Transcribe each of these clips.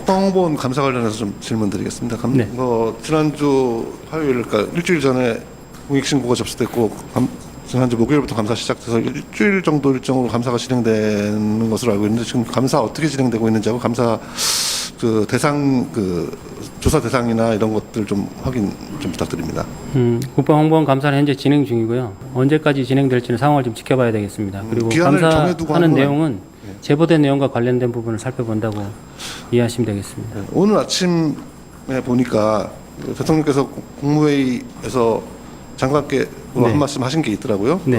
국방홍보원 감사 관련해서 좀 질문드리겠습니다. 네. 지난주 화요일, 그러니까 일주일 전에 공익신고가 접수됐고 지난주 목요일부터 감사 시작돼서 일주일 정도 일정으로 감사가 진행되는 것으로 알고 있는데 지금 감사 어떻게 진행되고 있는지 하고 감사 그 대상 그 조사 대상이나 이런 것들 좀 확인 좀 부탁드립니다. 국방홍보원 감사는 현재 진행 중이고요. 언제까지 진행될지는 상황을 좀 지켜봐야 되겠습니다. 그리고 기한을 정해두고 감사하는 하는 건 내용은 제보된 내용과 관련된 부분을 살펴본다고 이해하시면 되겠습니다. 오늘 아침에 보니까 대통령께서 국무회의에서 장관께 네. 한 말씀 하신 게 있더라고요. 네.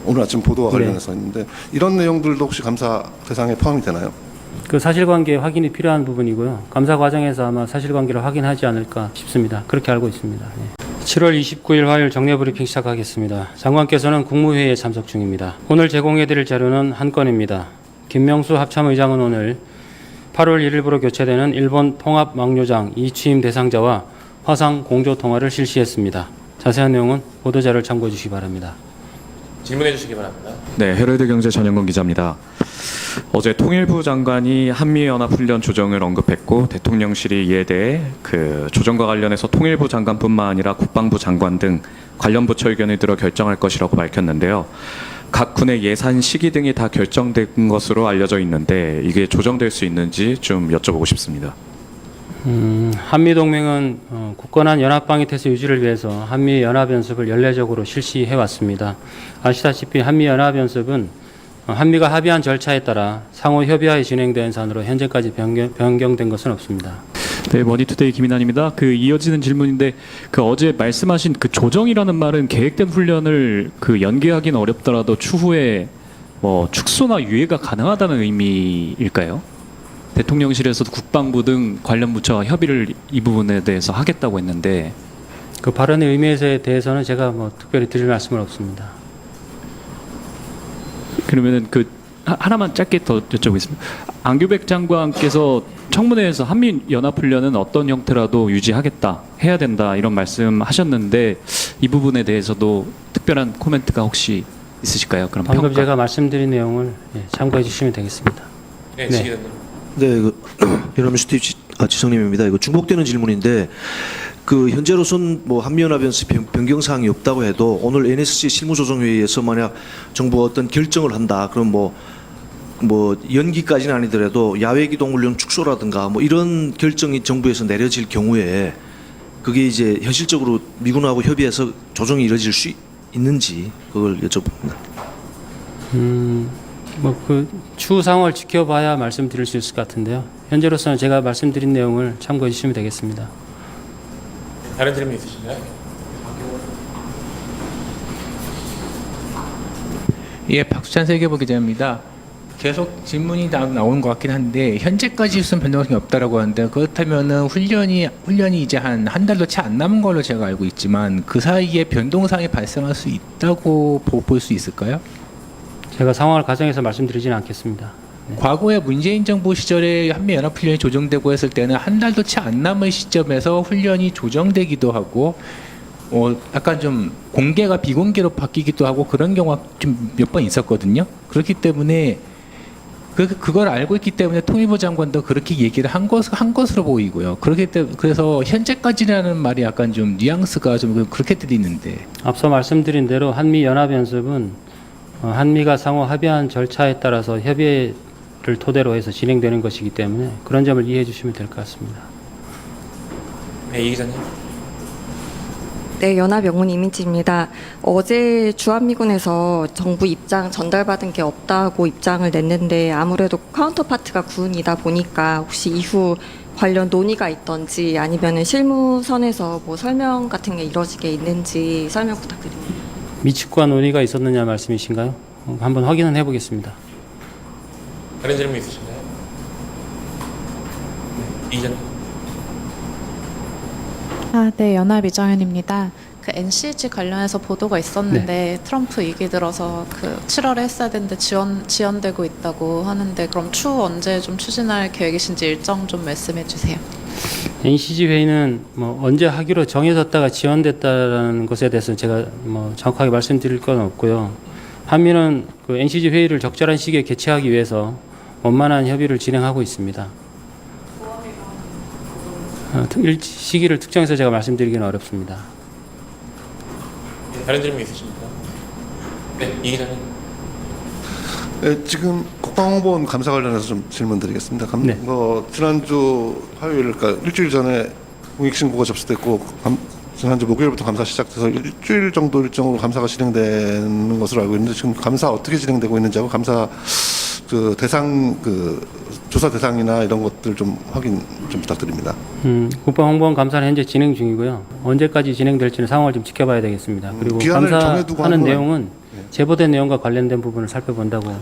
오늘 아침 보도와 네. 관련해서 있는데 이런 내용들도 혹시 감사 대상에 포함이 되나요? 그 사실관계 확인이 필요한 부분이고요. 감사 과정에서 아마 사실관계를 확인하지 않을까 싶습니다. 그렇게 알고 있습니다. 네. 7월 29일 화요일 정례 브리핑 시작하겠습니다. 장관께서는 국무회의에 참석 중입니다. 오늘 제공해드릴 자료는 한 건입니다. 김명수 합참의장은 오늘 8월 1일부로 교체되는 일본 통합왕료장 이취임 대상자와 화상 공조 통화를 실시했습니다. 자세한 내용은 보도자료를 참고해 주시기 바랍니다. 질문해 주시기 바랍니다. 네, 헤럴드 경제 전영건 기자입니다. 어제 통일부 장관이 한미연합훈련 조정을 언급했고 대통령실이 이에 대해 그 조정과 관련해서 통일부 장관뿐만 아니라 국방부 장관 등 관련 부처 의견을 들어 결정할 것이라고 밝혔는데요. 각 군의 예산 시기 등이 다 결정된 것으로 알려져 있는데 이게 조정될 수 있는지 좀 여쭤보고 싶습니다. 한미동맹은 굳건한 연합방위 태세 유지를 위해서 한미연합연습을 연례적으로 실시해 왔습니다. 아시다시피 한미연합연습은 한미가 합의한 절차에 따라 상호 협의하에 진행된 산으로 현재까지 변경된 것은 없습니다. 네, 머니투데이 김인환입니다. 그 이어지는 질문인데 그 어제 말씀하신 그 조정이라는 말은 계획된 훈련을 그 연기하기는 어렵더라도 추후에 뭐 축소나 유예가 가능하다는 의미일까요? 대통령실에서도 국방부 등 관련 부처와 협의를 이 부분에 대해서 하겠다고 했는데 그 발언의 의미에 대해서는 제가 뭐 특별히 드릴 말씀은 없습니다. 그러면은 그 하나만 짧게 더 여쭤보겠습니다. 안규백 장관께서 청문회에서 한미연합훈련은 어떤 형태라도 유지하겠다, 해야 된다 이런 말씀하셨는데 이 부분에 대해서도 특별한 코멘트가 혹시 있으실까요? 그럼 방금 평가. 제가 말씀드린 내용을 참고해 주시면 되겠습니다. 네, 네. 지기자님. 네, 연합뉴스 지성님입니다. 이거 중복되는 질문인데 그 현재로선 뭐 한미연합연습 변경 사항이 없다고 해도 오늘 NSC 실무조정회의에서 만약 정부가 어떤 결정을 한다, 그럼 뭐 연기까지는 아니더라도 야외기동훈련 축소라든가 뭐 이런 결정이 정부에서 내려질 경우에 그게 이제 현실적으로 미군하고 협의해서 조정이 이루어질 수 있는지 그걸 여쭤봅니다. 뭐 그 추후 상황을 지켜봐야 말씀드릴 수 있을 것 같은데요. 현재로서는 제가 말씀드린 내용을 참고해 주시면 되겠습니다. 다른 질문 있으신가요? 예, 박수찬 세계보 기자입니다. 계속 질문이 나오는 것 같긴 한데 현재까지 있으면 변동성이 없다라고 하는데 그렇다면은 훈련이 이제 한 달도 채 안 남은 걸로 제가 알고 있지만 그 사이에 변동사항이 발생할 수 있다고 볼 수 있을까요? 제가 상황을 가정해서 말씀드리지는 않겠습니다. 네. 과거에 문재인 정부 시절에 한미연합훈련이 조정되고 했을 때는 한 달도 채 안 남은 시점에서 훈련이 조정되기도 하고 약간 좀 공개가 비공개로 바뀌기도 하고 그런 경우가 좀 몇 번 있었거든요. 그렇기 때문에 그걸 알고 있기 때문에 통일부 장관도 그렇게 얘기를 한 것으로 보이고요. 그래서 현재까지라는 말이 약간 좀 뉘앙스가 좀 그렇게 들리는데 앞서 말씀드린 대로 한미연합연습은 한미가 상호 합의한 절차에 따라서 협의를 토대로 해서 진행되는 것이기 때문에 그런 점을 이해해 주시면 될 것 같습니다. 네, 이 기자님. 네, 연합영문 이민지입니다. 어제 주한미군에서 정부 입장 전달받은 게 없다고 입장을 냈는데 아무래도 카운터파트가 군이다 보니까 혹시 이후 관련 논의가 있던지 아니면은 실무선에서 뭐 설명 같은 게 이루어지게 있는지 설명 부탁드립니다. 미측과 논의가 있었느냐 말씀이신가요? 한번 확인은 해보겠습니다. 다른 질문 있으신가요? 이 기자님. 네, 연합 이정현입니다. 그 NCG 관련해서 보도가 있었는데 트럼프 얘기 들어서 그 7월에 했어야 되는데 지연되고 있다고 하는데 그럼 추후 언제 좀 추진할 계획이신지 일정 좀 말씀해 주세요. NCG 회의는 뭐 언제 하기로 정해졌다가 지연됐다는 것에 대해서는 제가 뭐 정확하게 말씀드릴 건 없고요. 한미는 그 NCG 회의를 적절한 시기에 개최하기 위해서 원만한 협의를 진행하고 있습니다. 시기를 특정해서 제가 말씀드리기는 어렵습니다. 네, 다른 질문 있으십니까? 네, 이 기자님. 네, 지금 국방홍보원 감사 관련해서 좀 질문드리겠습니다. 네. 지난주 화요일, 그러니까 일주일 전에 공익신고가 접수됐고 지난주 목요일부터 감사 시작돼서 일주일 정도 일정으로 감사가 진행되는 것으로 알고 있는데 지금 감사 어떻게 진행되고 있는지하고 감사 그 대상 그 조사 대상이나 이런 것들 좀 확인 좀 부탁드립니다. 국방홍보원 감사는 현재 진행 중이고요. 언제까지 진행될지는 상황을 좀 지켜봐야 되겠습니다. 그리고 기한을 정해두고 감사하는 하는 건 내용은 제보된 내용과 관련된 부분을 살펴본다고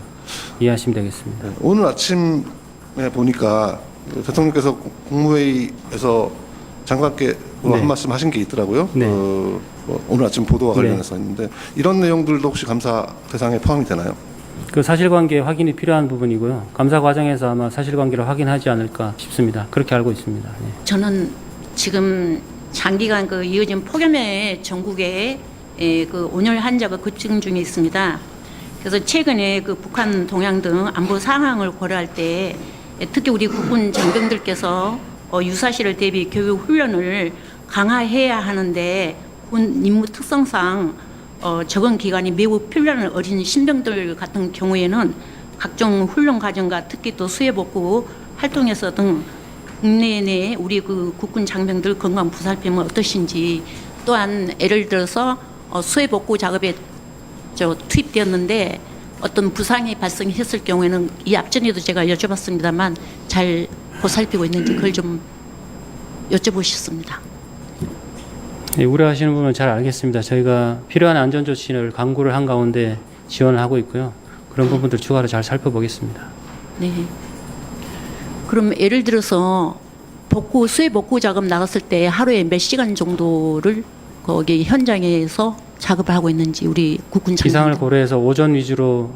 이해하시면 되겠습니다. 네, 오늘 아침에 보니까 대통령께서 국무회의에서 장관께 네. 한 말씀 하신 게 있더라고요. 네. 오늘 아침 보도와 네. 관련해서 있는데 이런 내용들도 혹시 감사 대상에 포함이 되나요? 그 사실관계 확인이 필요한 부분이고요. 감사 과정에서 아마 사실관계를 확인하지 않을까 싶습니다. 그렇게 알고 있습니다. 네. 저는 지금 장기간 그 이어진 폭염에 전국에 그 온열 환자가 급증 중에 있습니다. 그래서 최근에 그 북한 동향 등 안보 상황을 고려할 때 특히 우리 국군 장병들께서 유사시를 대비 교육 훈련을 강화해야 하는데 군 임무 특성상 적응 기간이 매우 필요한 어린 신병들 같은 경우에는 각종 훈련 과정과 특히 또 수해 복구 활동에서 등 국내 내 우리 그 국군 장병들 건강 보살핌은 어떠신지, 또한 예를 들어서 수해 복구 작업에 투입되었는데 어떤 부상이 발생했을 경우에는 이 앞전에도 제가 여쭤봤습니다만 잘 보살피고 있는지 그걸 좀 여쭤보셨습니다. 네, 우려하시는 부분은 잘 알겠습니다. 저희가 필요한 안전조치를 강구를 한 가운데 지원을 하고 있고요. 그런 부분들 추가로 잘 살펴보겠습니다. 네. 그럼 예를 들어서 수해 복구 작업 나갔을 때 하루에 몇 시간 정도를 거기 현장에서 작업을 하고 있는지 우리 국군 장병들. 기상을 고려해서 오전 위주로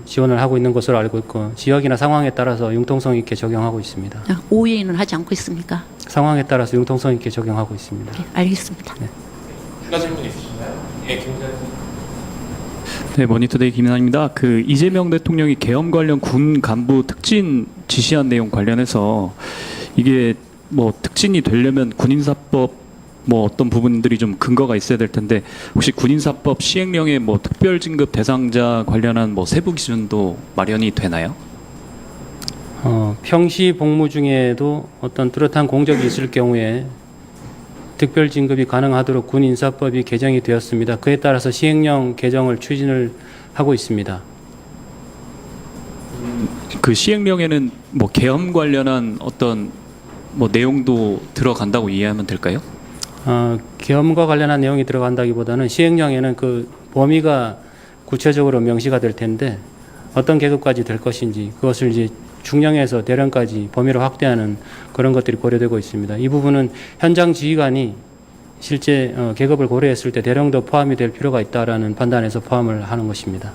지원을 하고 있는 것으로 알고 있고 지역이나 상황에 따라서 융통성 있게 적용하고 있습니다. 오후에는 하지 않고 있습니까? 상황에 따라서 융통성 있게 적용하고 있습니다. 네, 알겠습니다. 네. 추가 질문 있으신가요? 네, 김 기자님. 네, 머니터데이 김인환입니다. 그 이재명 대통령이 계엄 관련 군 간부 특진 지시한 내용 관련해서 이게 뭐 특진이 되려면 군인사법 뭐 어떤 부분들이 좀 근거가 있어야 될 텐데 혹시 군인사법 시행령에 뭐 특별진급 대상자 관련한 뭐 세부 기준도 마련이 되나요? 평시 복무 중에도 어떤 뚜렷한 공적이 있을 경우에 특별 진급이 가능하도록 군 인사법이 개정이 되었습니다. 그에 따라서 시행령 개정을 추진을 하고 있습니다. 그 시행령에는 뭐 계엄 관련한 어떤 뭐 내용도 들어간다고 이해하면 될까요? 계엄과 관련한 내용이 들어간다기보다는 시행령에는 그 범위가 구체적으로 명시가 될 텐데 어떤 계급까지 될 것인지 그것을 이제 중령에서 대령까지 범위를 확대하는 그런 것들이 고려되고 있습니다. 이 부분은 현장 지휘관이 실제 계급을 고려했을 때 대령도 포함이 될 필요가 있다라는 판단에서 포함을 하는 것입니다.